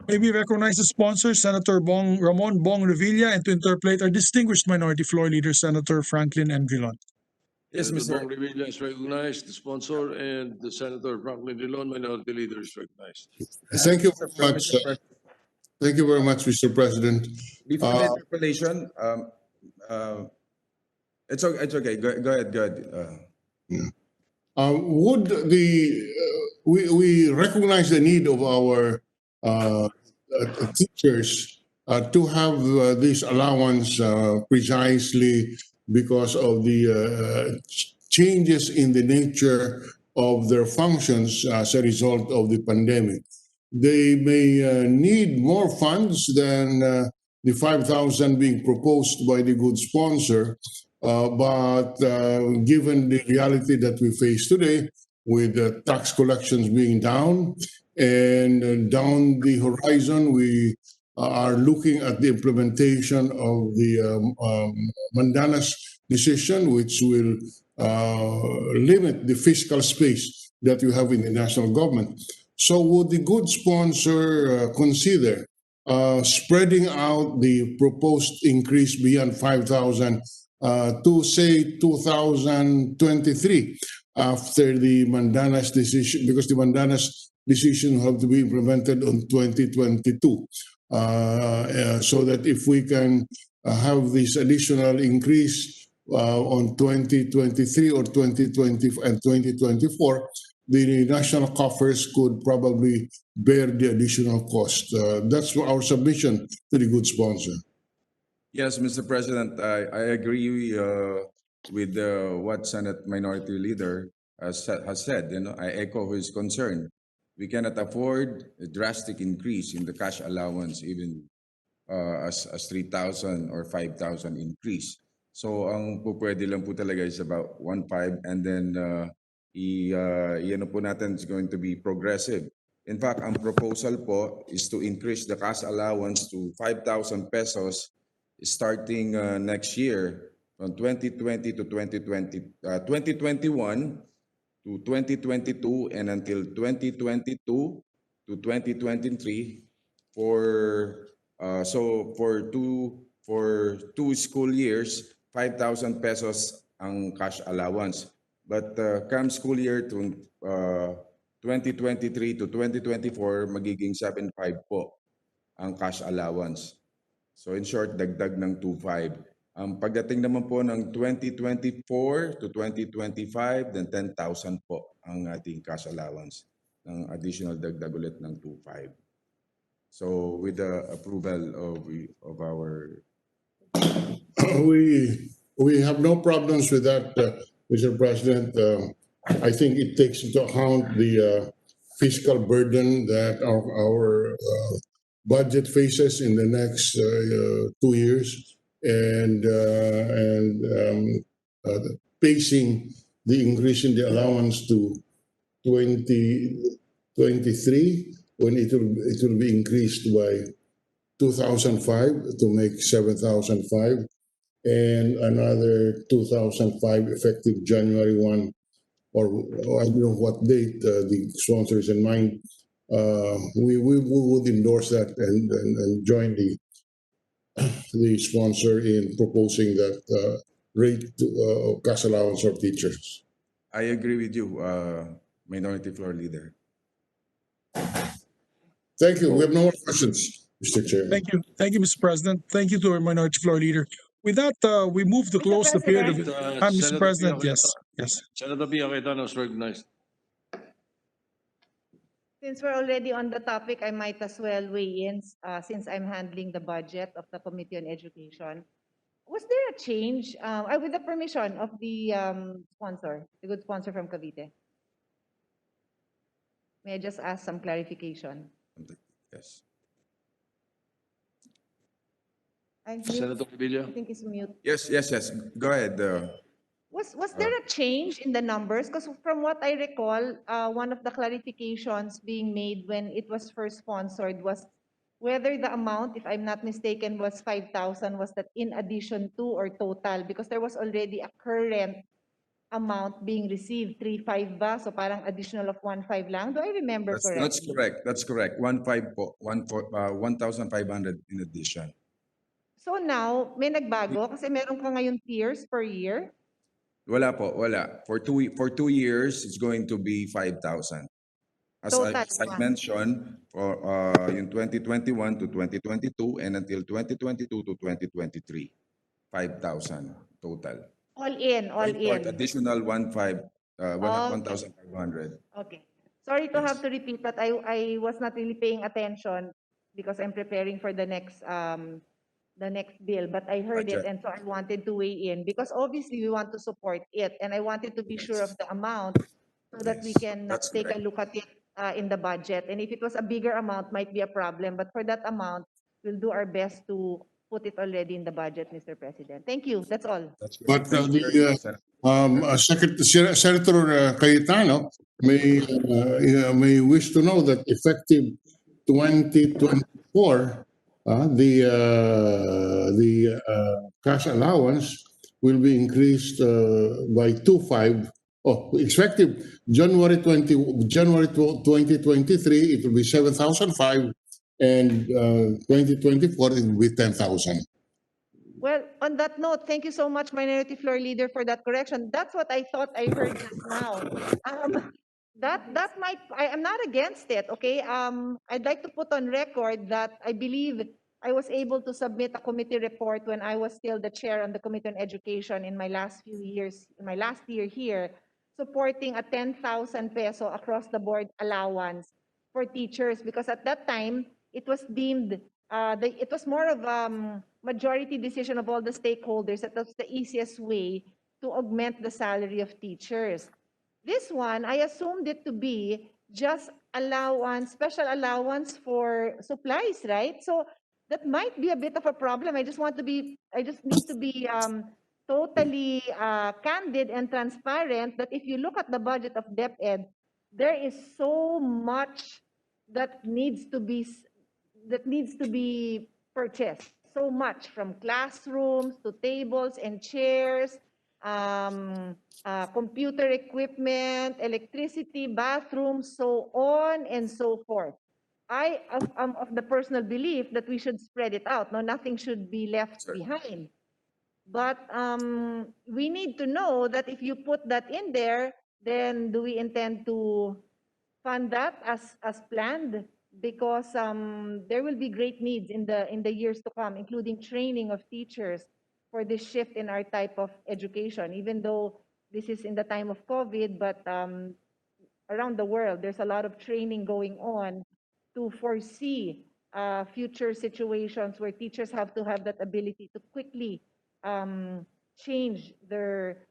May we recognize the sponsor, Senator Ramon Bong Revilla, and to interpolate our distinguished minority floor leader, Senator Franklin M. Drilon. Yes, Senator Mr. Bong Revilla is recognized, the sponsor, and the Senator Franklin Drilon, minority leader, is recognized. Thank you very much. Mr. President. Thank you very much, Mr. President. Before the interpolation, it's okay. Go ahead. Would we recognize the need of our teachers to have this allowance precisely because of the changes in the nature of their functions as a result of the pandemic. They may need more funds than the 5,000 being proposed by the good sponsor, but given the reality that we face today, with tax collections being down and down the horizon, we are looking at the implementation of the Mandana's decision, which will limit the fiscal space that you have in the national government. So would the good sponsor consider spreading out the proposed increase beyond 5,000 to say 2023 after the Mandana's decision, because the Mandana's decision will have to be implemented on 2022, so that if we can have this additional increase on 2023 or 2020 and 2024, the national coffers could probably bear the additional cost. That's our submission to the good sponsor. Yes, Mr. President, I agree with what Senate Minority Leader has said. I echo his concern. We cannot afford a drastic increase in the cash allowance, even as 3,000 or 5,000 increase. So ang pwede lang po talaga is about 1.5, and then po natin is going to be progressive. In fact, ang proposal po is to increase the cash allowance to 5,000 pesos starting next year from 2020 to 2021 to 2022 and until 2022 to 2023 for two school years, 5,000 pesos ang cash allowance. But come school year to 2023 to 2024, magiging 7.5 po ang cash allowance. So in short, dagdag ng 2.5. Pagdating naman po ng 2024 to 2025, then 10,000 po ang ating cash allowance ng additional dagdag ulit ng 2.5. So with the approval of our... We have no problems with that, Mr. President. I think it takes into account the fiscal burden that our budget faces in the next 2 years, and pacing the increase in the allowance to 2023, when it will be increased by 2,005 to make 7,005, and another 2,005 effective January 1, or I don't know what date the sponsor is in mind. We would endorse that and join the sponsor in proposing that rate of cash allowance of teachers. I agree with you, Minority Floor Leader. Thank you. We have no more questions, Mr. Chair. Thank you. Thank you, Mr. President. Thank you to our minority floor leader. With that, we move to close the period of... Mr. Senator President, Pia, yes. Senator Pia Cayetano is recognized. Since we're already on the topic, I might as well weigh in since I'm handling the budget of the Committee on Education. Was there a change with the permission of the sponsor, the good sponsor from Cavite? May I just ask some clarification? Yes. Senator Revilla. I think it's mute. Yes. Go ahead. Was there a change in the numbers? Because from what I recall, one of the clarifications being made when it was first sponsored was whether the amount, if I'm not mistaken, was 5,000, was that in addition to or total? Because there was already a current amount being received? 3.5 ba? So parang additional of 1.5 lang? Do I remember That's correctly? correct. That's correct. 1,500 po, 1,500 in addition. So now, may nagbago kasi meron ka ngayon tiers per year. Wala po, wala. For 2 years, it's going to be 5,000. Total, As I mentioned, for yung 2021 to 2022 and until 2022 to 2023, 5,000 total. All in, all Short in. additional Okay. 1,500. Okay. Sorry to have Yes. to repeat, but I was not really paying attention because I'm preparing for the next bill, but I heard it, Budget. and so I wanted to weigh in because obviously we want to support it, and I wanted to be sure of the amount so that we Yes, can that's take a correct. look at it in the budget. And if it was a bigger amount, might be a problem, but for that amount, we'll do our best to put it already in the budget, Mr. President. Thank you. That's all. That's But correct. Thank you very much, Senator. Senator Cayetano may wish to know that effective 2024, the cash allowance will be increased by 2.5. Oh, effective January 2023, it will be 7,005, and 2024 it will be 10,000. Well, on that note, thank you so much, Minority Floor Leader, for that correction. That's what I thought I heard just now. That might, I am not against it, okay? I'd like to put on record that I believe I was able to submit a committee report when I was still the chair on the Committee on Education in my last few years, in my last year here, supporting a 10,000 peso across the board allowance for teachers because at that time, it was deemed, it was more of majority decision of all the stakeholders that that's the easiest way to augment the salary of teachers. This one, I assumed it to be just allowance, special allowance for supplies, right? So that might be a bit of a problem. I just need to be totally candid and transparent that if you look at the budget of DepEd, there is so much that needs to be purchased. So much from classrooms to tables and chairs, computer equipment, electricity, bathrooms, so on and so forth. I am of the personal belief that we should spread it out. No, nothing should be left Sure. behind. But we need to know that if you put that in there, then do we intend to fund that as planned? Because there will be great needs in the years to come, including training of teachers for this shift in our type of education. Even though this is in the time of COVID, but around the world, there's a lot of training going on to foresee future situations where teachers have to have that ability to quickly change their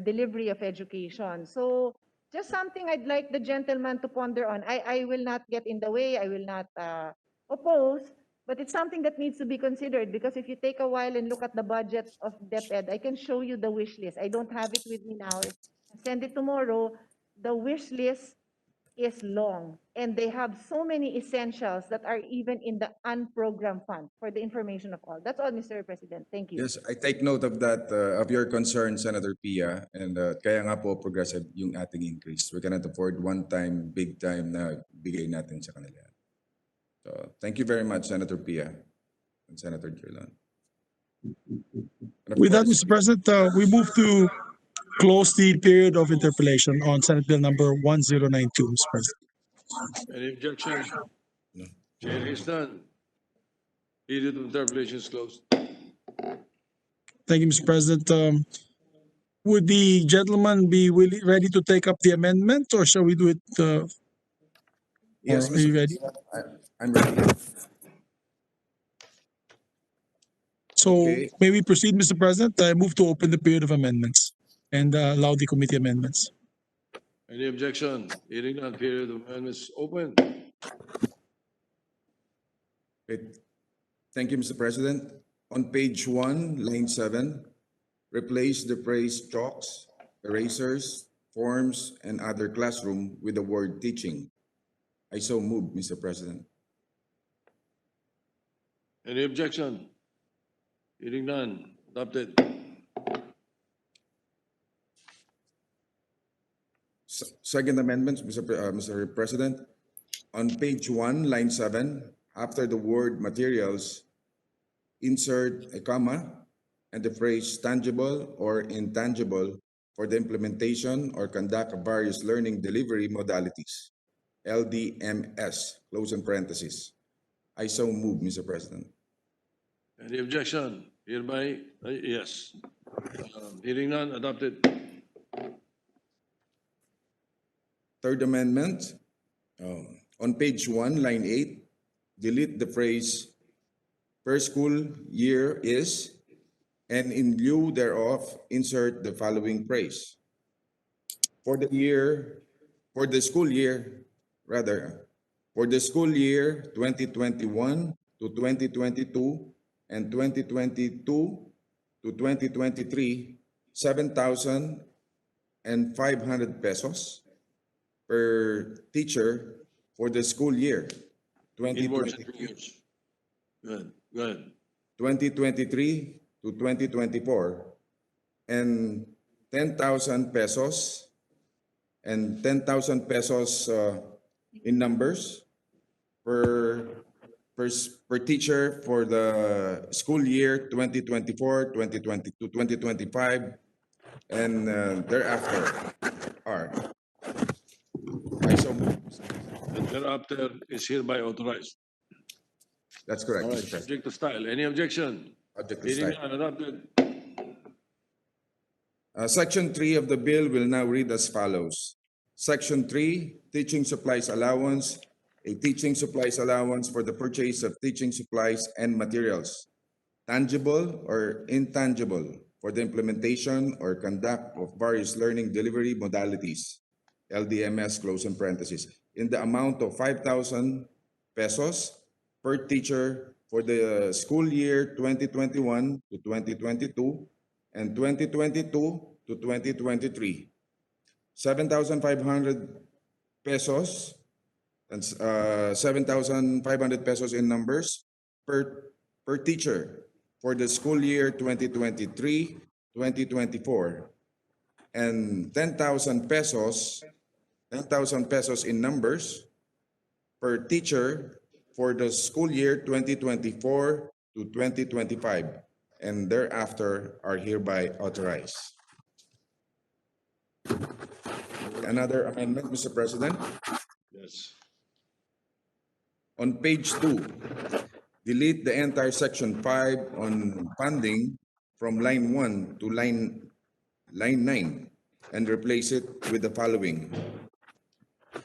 delivery of education. So just something I'd like the gentleman to ponder on. I will not get in the way. I will not oppose, but it's something that needs to be considered because if you take a while and look at the budget of DepEd, I can show you the wish list. I don't have it with me now. I'll send it tomorrow. The wish list is long and they have so many essentials that are even in the unprogrammed fund for the information of all. That's all, Mr. President. Thank you. Yes, I take note of that, of your concern, Senator Pia, and kaya nga po progressive yung ating increase. We cannot afford one time, big time na bigay natin sa kanila. So, thank you very much, Senator Pia and Senator Drilon. And of With that, course, Mr. President, we move to close the period of interpellation on Senate Bill number 1092, Mr. President. Any objection? No. Chair is done. Period of interpellation is closed. Thank you, Mr. President. Would the gentleman be ready to take up the amendment, or shall we do it? Yes, Are you Mr. ready? President, I'm ready. So Okay. may we proceed, Mr. President? I move to open the period of amendments and allow the committee amendments. Any objection? Hearing none, period of amendments open. Great. Thank you, Mr. President. On page 1, line 7, replace the phrase chalks, erasers, forms, and other classroom with the word teaching. I so move, Mr. President. Any objection? Hearing none, adopted. Second amendment, Mr. President. On page 1, line 7, after the word materials, insert a comma and the phrase tangible or intangible for the implementation or conduct of various learning delivery modalities, LDMS, close and parentheses. I so move, Mr. President. Any objection? Hereby, yes. Hearing none, adopted. Third amendment, on page 1, line 8, delete the phrase per school year is, and in lieu thereof, insert the following phrase. For the school year 2021 to 2022 and 2022 to 2023, 7,500 pesos per teacher for the school year Inwards 2023 and figures. Good, good. 2023 to 2024, and 10,000 pesos in numbers per teacher for the school year 2024, 2022, 2025, and thereafter are. I so move. And thereafter is hereby authorized. That's correct, All right, Mr. President. subject to style. Any objection? Subject to Hearing style. none, adopted. Section 3 of the bill will now read as follows. Section 3, teaching supplies allowance, a teaching supplies allowance for the purchase of teaching supplies and materials, tangible or intangible, for the implementation or conduct of various learning delivery modalities, LDMS, close and parentheses, in the amount of 5,000 pesos per teacher for the school year 2021 to 2022 and 2022 to 2023. 7,500 pesos and 7,500 pesos in numbers per teacher for the school year 2023-2024, and 10,000 pesos in numbers per teacher for the school year 2024 to 2025, and thereafter are hereby authorized. Another amendment, Mr. President. Yes. On page 2, delete the entire section 5 on funding from line 1 to line 9 and replace it with the following.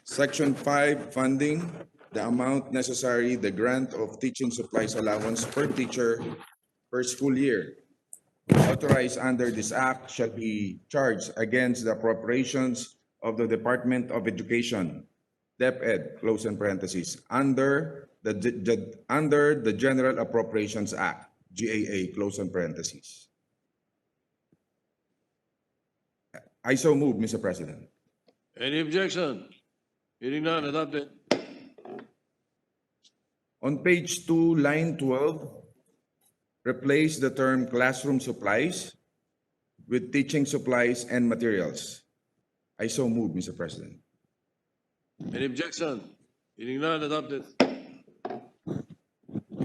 Section 5 funding, the amount necessary, the grant of teaching supplies allowance per teacher per school year authorized under this act shall be charged against the appropriations of the Department of Education, DepEd, close and parentheses, under the General Appropriations Act, GAA, close and parentheses. I so move, Mr. President. Any objection? Hearing none, adopted. On page 2, line 12, replace the term classroom supplies with teaching supplies and materials. I so move, Mr. President. Any objection? Hearing none, adopted.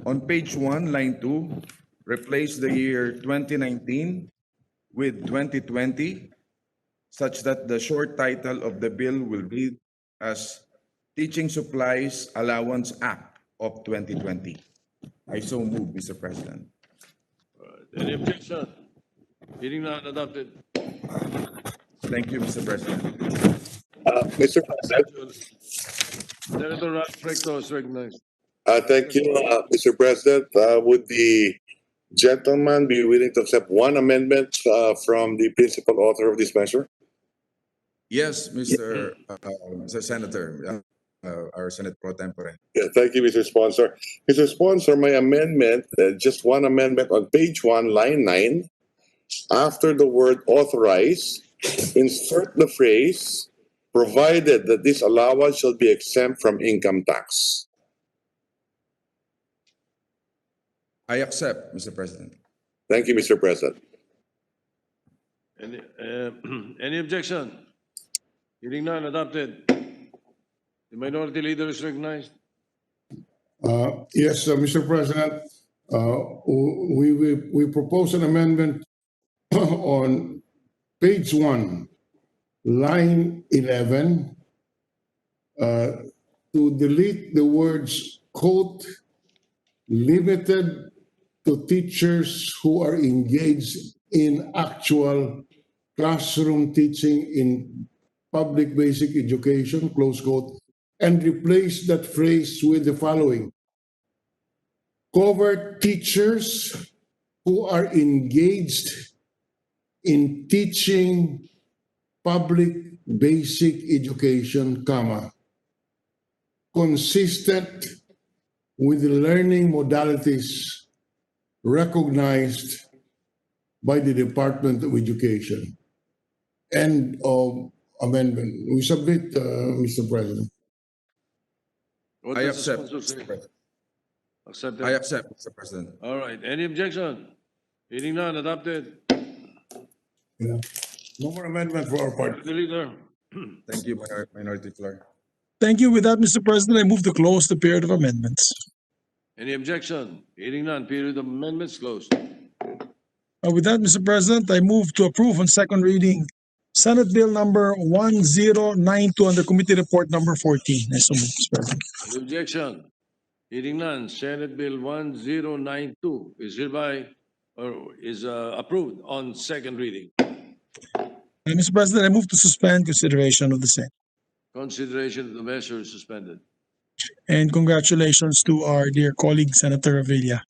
On page 1, line 2, replace the year 2019 with 2020, such that the short title of the bill will read as Teaching Supplies Allowance Act of 2020. I so move, Mr. President. Any objection? Hearing none, adopted. Thank you, Mr. President. Mr. President, Senator Ralph Recto is recognized. thank you, Mr. President. Would the gentleman be willing to accept one amendment from the principal author of this measure? Yes, Mr. Senator, our Senate Pro Tempore. Yeah, thank you, Mr. Sponsor. Mr. Sponsor, my amendment, just one amendment on page 1, line 9. After the word authorize, insert the phrase, provided that this allowance shall be exempt from income tax. I accept, Mr. President. Thank you, Mr. President. Any, any objection? Hearing none, adopted. The minority leader is recognized. Yes, Mr. President, we propose an amendment on page 1, line 11, to delete the words, quote, limited to teachers who are engaged in actual classroom teaching in public basic education, close quote, and replace that phrase with the following. Cover teachers who are engaged in teaching public basic education, comma, consistent with the learning modalities recognized by the Department of Education. End of amendment. We submit, Mr. President. What I does the accept, sponsor Mr. say? President. Accepted. I accept, Mr. President. All right. Any objection? Hearing none, adopted. Yeah. No more amendment for our part. Minority leader. Thank you, Minority Clerk. Thank you. With that, Mr. President, I move to close the period of amendments. Any objection? Hearing none, period of amendments closed. With that, Mr. President, I move to approve on second reading Senate Bill number 1092 under Committee Report number 14. I so move, Mr. President. Any objection? Hearing none, Senate Bill 1092 is hereby or is approved on second reading. Mr. President, I move to suspend consideration of the same. Consideration of the measure is suspended. And congratulations to our dear colleague, Senator Revilla.